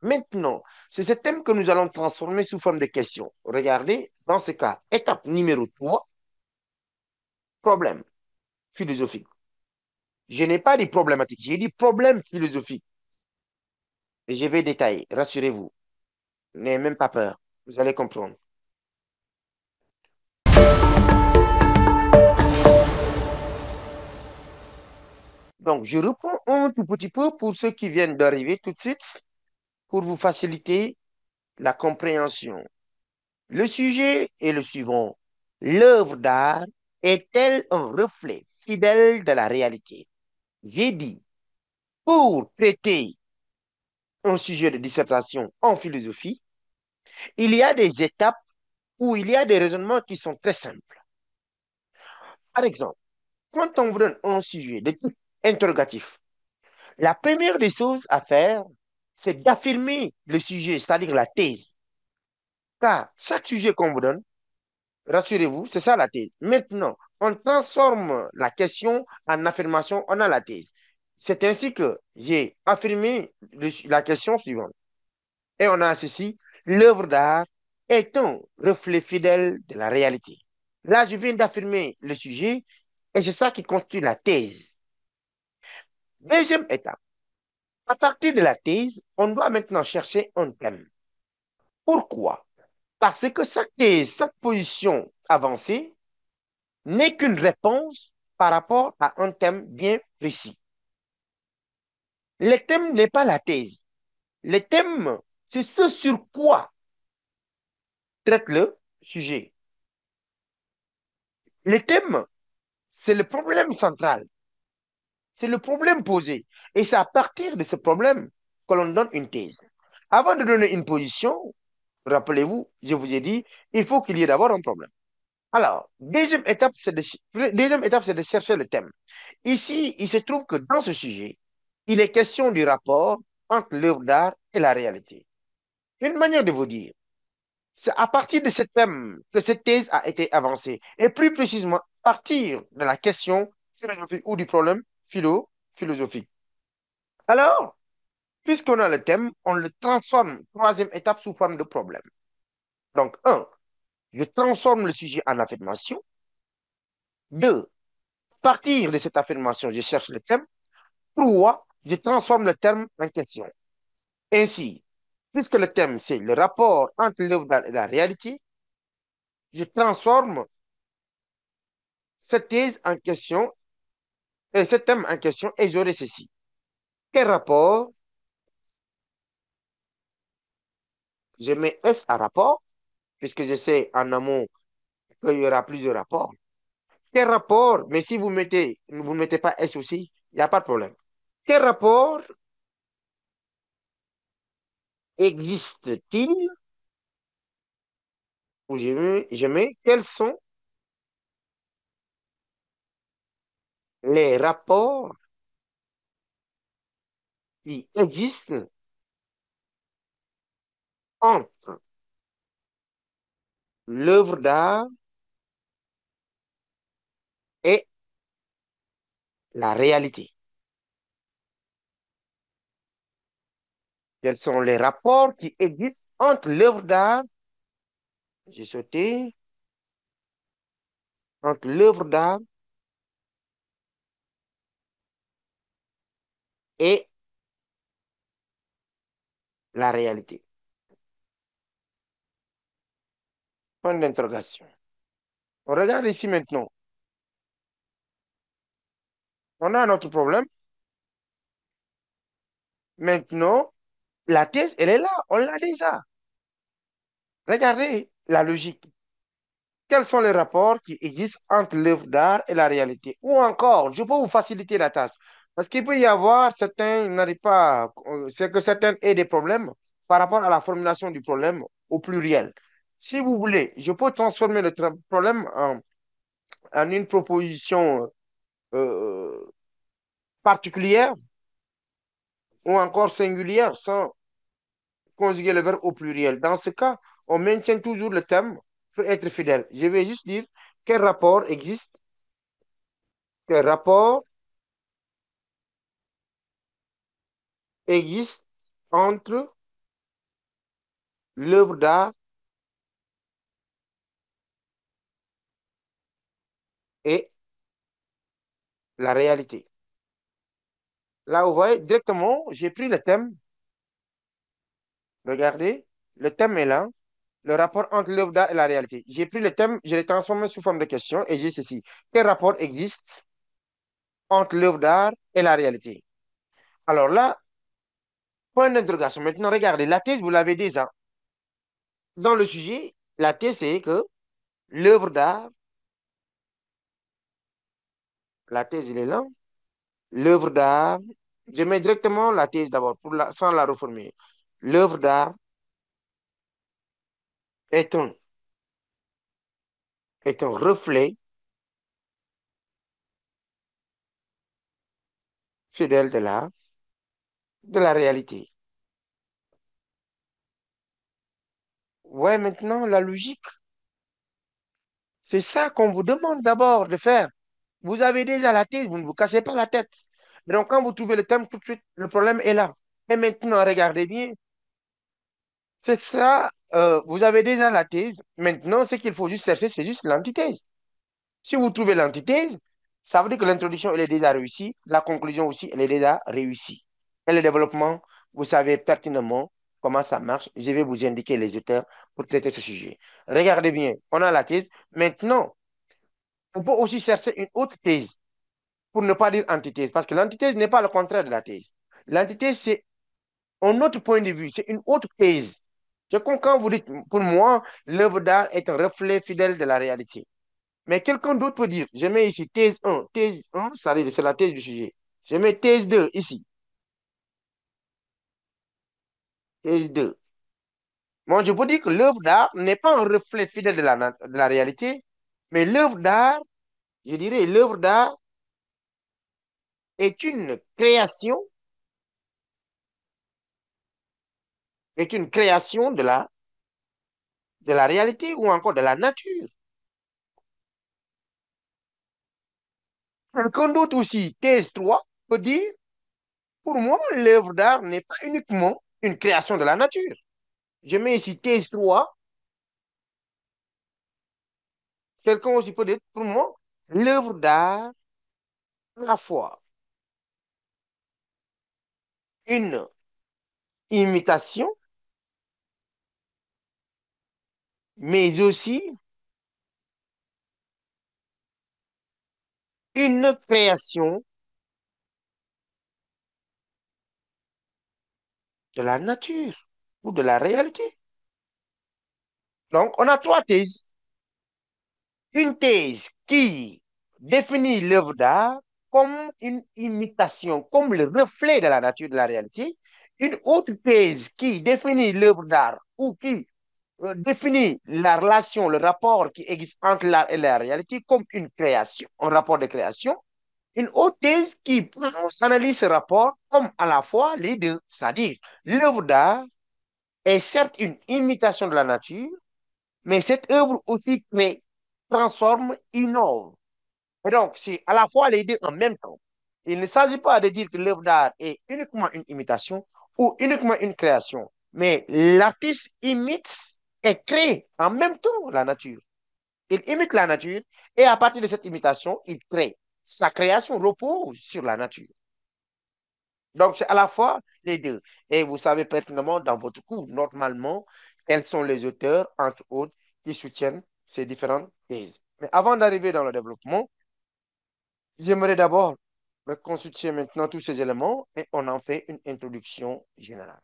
Maintenant, c'est ce thème que nous allons transformer sous forme de questions. Regardez, dans ce cas, étape numéro 3, problème philosophique. Je n'ai pas dit problématique, j'ai dit problème philosophique. Et je vais détailler, rassurez-vous. N'ayez même pas peur, vous allez comprendre. Donc, je reprends un tout petit peu pour ceux qui viennent d'arriver tout de suite, pour vous faciliter la compréhension. Le sujet est le suivant. L'œuvre d'art est-elle un reflet fidèle de la réalité? J'ai dit, pour traiter un sujet de dissertation en philosophie, il y a des étapes où il y a des raisonnements qui sont très simples. Par exemple, quand on vous donne un sujet de type interrogatif, la première des choses à faire, c'est d'affirmer le sujet, c'est-à-dire la thèse. Car chaque sujet qu'on vous donne, rassurez-vous, c'est ça la thèse. Maintenant, on transforme la question en affirmation, on a la thèse. C'est ainsi que j'ai affirmé la question suivante. Et on a ceci, l'œuvre d'art est un reflet fidèle de la réalité. Là, je viens d'affirmer le sujet et c'est ça qui constitue la thèse. Deuxième étape. À partir de la thèse, on doit maintenant chercher un thème. Pourquoi? Parce que chaque thèse, chaque position avancée n'est qu'une réponse par rapport à un thème bien précis. Le thème n'est pas la thèse. Le thème, c'est ce sur quoi traite le sujet. Le thème, c'est le problème central. C'est le problème posé. Et c'est à partir de ce problème que l'on donne une thèse. Avant de donner une position, rappelez-vous, je vous ai dit, il faut qu'il y ait d'abord un problème. Alors, deuxième étape, c'est de chercher le thème. Ici, il se trouve que dans ce sujet, il est question du rapport entre l'œuvre d'art et la réalité. Une manière de vous dire, c'est à partir de ce thème que cette thèse a été avancée, et plus précisément, à partir de la question philosophique ou du problème philosophique. Alors, puisqu'on a le thème, on le transforme, troisième étape, sous forme de problème. Donc, un, je transforme le sujet en affirmation. Deux, à partir de cette affirmation, je cherche le thème. Trois, je transforme le terme en question. Ainsi, puisque le thème, c'est le rapport entre l'œuvre d'art et la réalité, je transforme cette thèse en question, et ce thème en question, et j'aurai ceci. Quel rapport, je mets S à rapport, puisque je sais en amont qu'il y aura plusieurs rapports. Quel rapport, mais si vous ne mettez pas S aussi, il n'y a pas de problème. Quel rapport existe-t-il, ou je mets, quels sont les rapports qui existent entre l'œuvre d'art et la réalité. Quels sont les rapports qui existent entre l'œuvre d'art, j'ai sauté, entre l'œuvre d'art et la réalité. Point d'interrogation. On regarde ici maintenant. On a un autre problème. Maintenant, la thèse, elle est là. On l'a déjà. Regardez la logique. Quels sont les rapports qui existent entre l'œuvre d'art et la réalité? Ou encore, je peux vous faciliter la tâche. Parce qu'il peut y avoir certains n'arrivent pas, c'est que certains aient des problèmes par rapport à la formulation du problème au pluriel. Si vous voulez, je peux transformer le problème en une proposition euh, particulière ou encore singulière sans conjuguer le verbe au pluriel. Dans ce cas, on maintient toujours le thème pour être fidèle. Je vais juste dire quel rapport existe, quel rapport existe entre l'œuvre d'art et la réalité. Là, vous voyez, directement, j'ai pris le thème. Regardez, le thème est là. Le rapport entre l'œuvre d'art et la réalité. J'ai pris le thème, je l'ai transformé sous forme de question et j'ai ceci. Quel rapport existe entre l'œuvre d'art et la réalité? Alors là, point d'interrogation. Maintenant, regardez, la thèse, vous l'avez déjà. Dans le sujet, la thèse, c'est que l'œuvre d'art, la thèse, il est là. L'œuvre d'art, je mets directement la thèse d'abord, sans la reformuler. L'œuvre d'art est est un reflet fidèle de la réalité. Ouais, maintenant, la logique, c'est ça qu'on vous demande d'abord de faire. Vous avez déjà la thèse, vous ne vous cassez pas la tête. Mais donc, quand vous trouvez le thème, tout de suite, le problème est là. Et maintenant, regardez bien, c'est ça, vous avez déjà la thèse. Maintenant, ce qu'il faut juste chercher, c'est juste l'antithèse. Si vous trouvez l'antithèse, ça veut dire que l'introduction, elle est déjà réussie. La conclusion aussi, elle est déjà réussie. Et le développement, vous savez pertinemment comment ça marche. Je vais vous indiquer les auteurs pour traiter ce sujet. Regardez bien, on a la thèse. Maintenant, on peut aussi chercher une autre thèse pour ne pas dire antithèse, parce que l'antithèse n'est pas le contraire de la thèse. L'antithèse, c'est un autre point de vue, c'est une autre thèse. C'est comme quand vous dites, pour moi, l'œuvre d'art est un reflet fidèle de la réalité. Mais quelqu'un d'autre peut dire, je mets ici thèse 1, thèse 1, ça veut dire c'est la thèse du sujet. Je mets thèse 2 ici, thèse 2. Moi, je peux dire que l'œuvre d'art n'est pas un reflet fidèle de la réalité, mais l'œuvre d'art, je dirais, l'œuvre d'art est une création de la réalité ou encore de la nature. Quelqu'un d'autre aussi, thèse 3, peut dire, pour moi, l'œuvre d'art n'est pas uniquement une création de la nature. Je mets ici thèse 3. Quelqu'un aussi peut dire, pour moi, l'œuvre d'art, à la fois une imitation, mais aussi une création de la nature ou de la réalité. Donc, on a trois thèses. Une thèse qui définit l'œuvre d'art comme une imitation, comme le reflet de la nature de la réalité. Une autre thèse qui définit l'œuvre d'art ou qui définit la relation, le rapport qui existe entre l'art et la réalité comme une création, un rapport de création. Une autre thèse qui analyse ce rapport comme à la fois les deux, c'est-à-dire l'œuvre d'art est certes une imitation de la nature, mais cette œuvre aussi crée, transforme, innove. Et donc, c'est à la fois les deux en même temps. Il ne s'agit pas de dire que l'œuvre d'art est uniquement une imitation ou uniquement une création, mais l'artiste imite et crée en même temps la nature. Il imite la nature et à partir de cette imitation, il crée. Sa création repose sur la nature. Donc, c'est à la fois les deux. Et vous savez pertinemment dans votre cours, normalement, quels sont les auteurs, entre autres, qui soutiennent ces différentes thèses. Mais avant d'arriver dans le développement, j'aimerais d'abord reconstituer maintenant tous ces éléments et on en fait une introduction générale.